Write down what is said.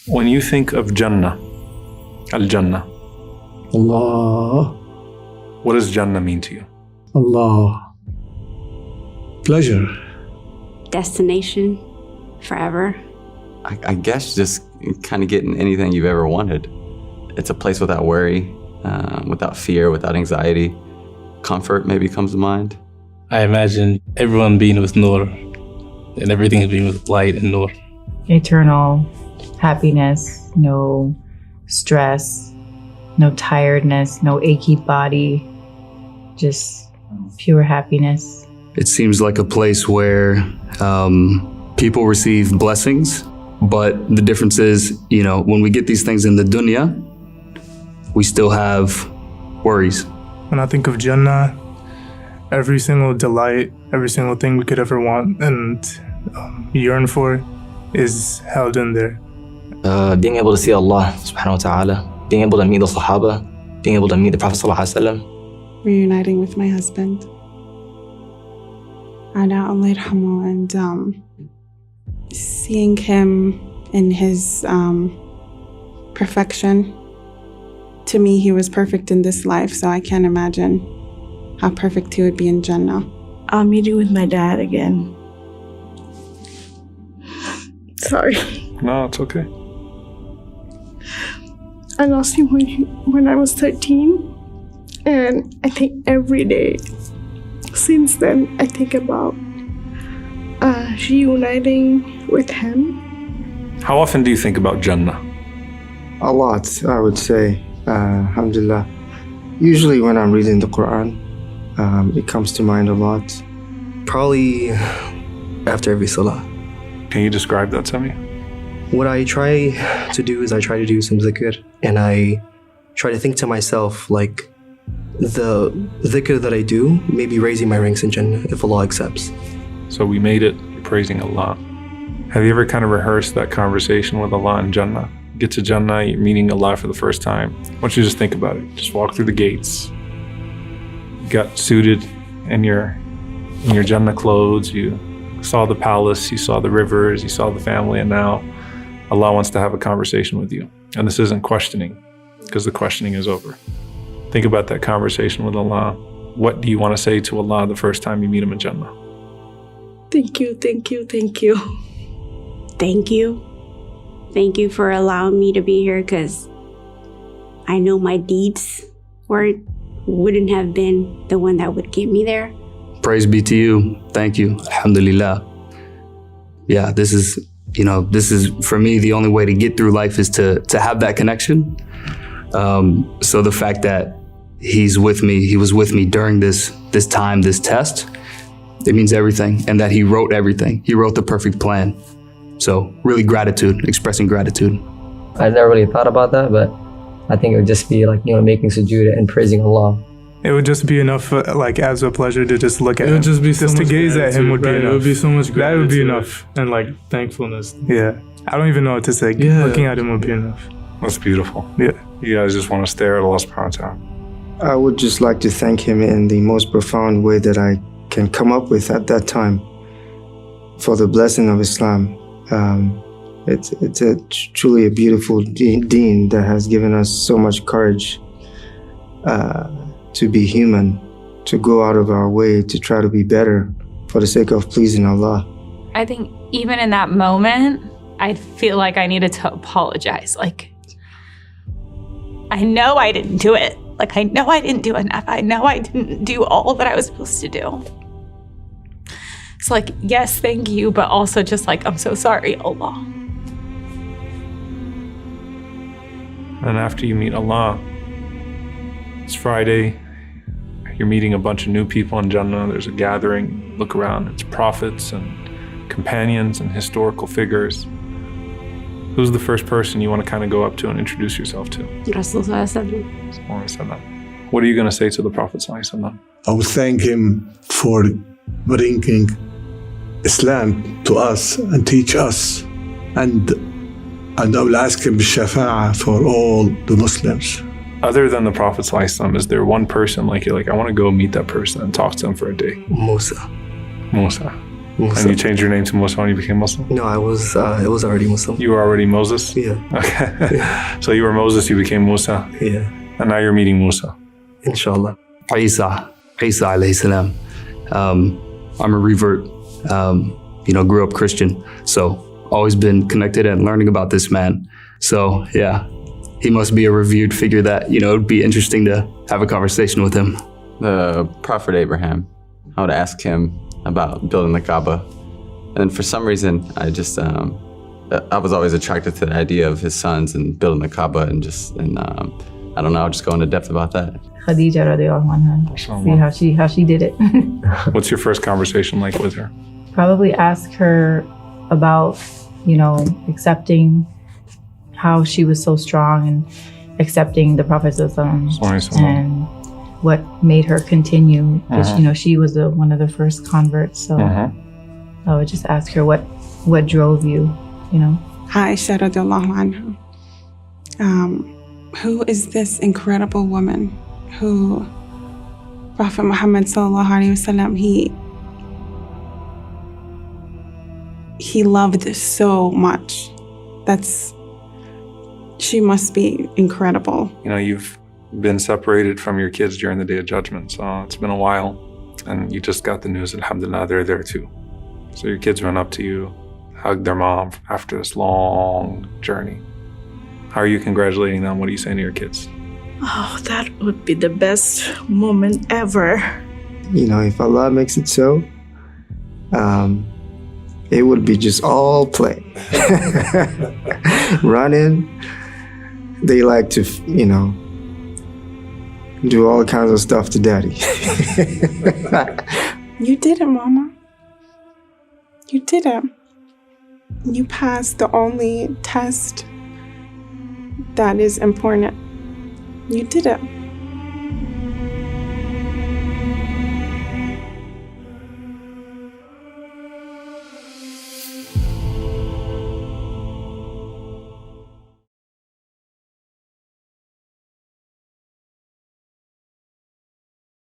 When you think of Jannah, Al-Jannah, Allah. what does Jannah mean to you? Allah. Pleasure. Destination, forever. I guess just kind of getting anything you've ever wanted. It's a place without worry, without fear, without anxiety. Comfort maybe comes to mind. I imagine everyone being with Nur and everything being with light and Nur. Eternal happiness, no stress, no tiredness, no achy body, just pure happiness. It seems like a place where people receive blessings, but the difference is, when we get these things in the dunya, we still have worries. When I think of Jannah, every single delight, every single thing we could ever want and yearn for is held in there. Being able to see Allah subhanahu wa ta'ala, being able to meet the Sahaba, being able to meet the Prophet sallallahu alaihi wasallam. Reuniting with my husband. Ala Allah yarhamu, and seeing him in his perfection. To me, he was perfect in this life, so I can't imagine how perfect he would be in Jannah. I'll meet you with my dad again. Sorry. No, it's okay. I lost him when I was 13. And I think every day since then, I think about reuniting with him. How often do you think about Jannah? A lot, I would say. Alhamdulillah. Usually when I'm reading the Quran, it comes to mind a lot. Probably after every salah. Can you describe that to me? What I try to do is I try to do some dhikr, and I try to think to myself, like, the dhikr that I do may be raising my ranks in Jannah if Allah accepts. So we made it, you're praising Allah. Have you ever kind of rehearsed that conversation with Allah in Jannah? Get to Jannah, you're meeting Allah for the first time. Why don't you just think about it? Just walk through the gates. You got suited in your Jannah clothes, you saw the palace, you saw the rivers, you saw the family, and now Allah wants to have a conversation with you. And this isn't questioning, because the questioning is over. Think about that conversation with Allah. What do you want to say to Allah the first time you meet Him in Jannah? Thank you, thank you, thank you. Thank you. Thank you for allowing me to be here, because I know my deeds wouldn't have been the one that would get me there. Praise be to you. Thank you. Alhamdulillah. Yeah, this is for me, the only way to get through life is to have that connection. So the fact that he was with me during this time, this test, it means everything. And that he wrote everything. He wrote the perfect plan. So really gratitude, expressing gratitude. I never really thought about that, but I think it would just be like, making sujood and praising Allah. It would just be enough, as a pleasure to just look at him. It would just be so much to gaze at him would be right? enough. It would be so much gratitude. That would be enough. And thankfulness. Yeah. I don't even know what to say. Yeah. Looking at him would be enough. That's beautiful. Yeah. You guys just want to stare at Allah subhanahu wa ta'ala. I would just like to thank him in the most profound way that I can come up with at that time for the blessing of Islam. It's truly a beautiful deen that has given us so much courage to be human, to go out of our way to try to be better for the sake of pleasing Allah. I think even in that moment, I feel like I needed to apologize. I know I didn't do it. I know I didn't do enough. I know I didn't do all that I was supposed to do. It's yes, thank you, but also just I'm so sorry, Allah. And after you meet Allah, it's Friday, you're meeting a bunch of new people in Jannah, there's a gathering, look around, it's prophets and companions and historical figures. Who's the first person you want to kind of go up to and introduce yourself to? Rasulullah. What are you going to say to the Prophet ﷺ? I would thank him for bringing Islam to us and teach us, and I will ask him bishafa'ah for all the Muslims. Other than the Prophet ﷺ, is there one person you're I want to go meet that person and talk to them for a day? Musa. Musa. And you changed your name to Musa when you became Muslim? No, it was already Muslim. You were already Moses? Yeah. Okay. So you were Moses, you became Musa. Yeah. And now you're meeting Musa. Inshallah. Isa alayhi salam. I'm a revert. Grew up Christian, so always been connected and learning about this man. So yeah, he must be a revered figure that it'd be interesting to have a conversation with him. The Prophet Abraham, I would ask him about building the Kaaba, and then for some reason I was always attracted to the idea of his sons and building the Kaaba, and I don't know, I'll just go into depth about that. Khadija radiallahu anha. See how she did it. What's your first conversation like with her? Probably ask her about, accepting how she was so strong and accepting the Prophet and what made her continue. Because, she was one of the first converts. So I would just ask her what drove you, Aisha radiallahu anha. Who is this incredible woman who Prophet Muhammad sallallahu alaihi wasallam, he loved so much. She must be incredible. You've been separated from your kids during the Day of Judgment, so it's been a while, and you just got the news, alhamdulillah, they're there too. So your kids run up to you, hug their mom after this long journey. How are you congratulating them? What are you saying to your kids? Oh, that would be the best moment ever. If Allah makes it so, it would be just all play. Running. They like to, do all kinds of stuff to daddy. You did it, Mama. You did it. You passed the only test that is important. You did it.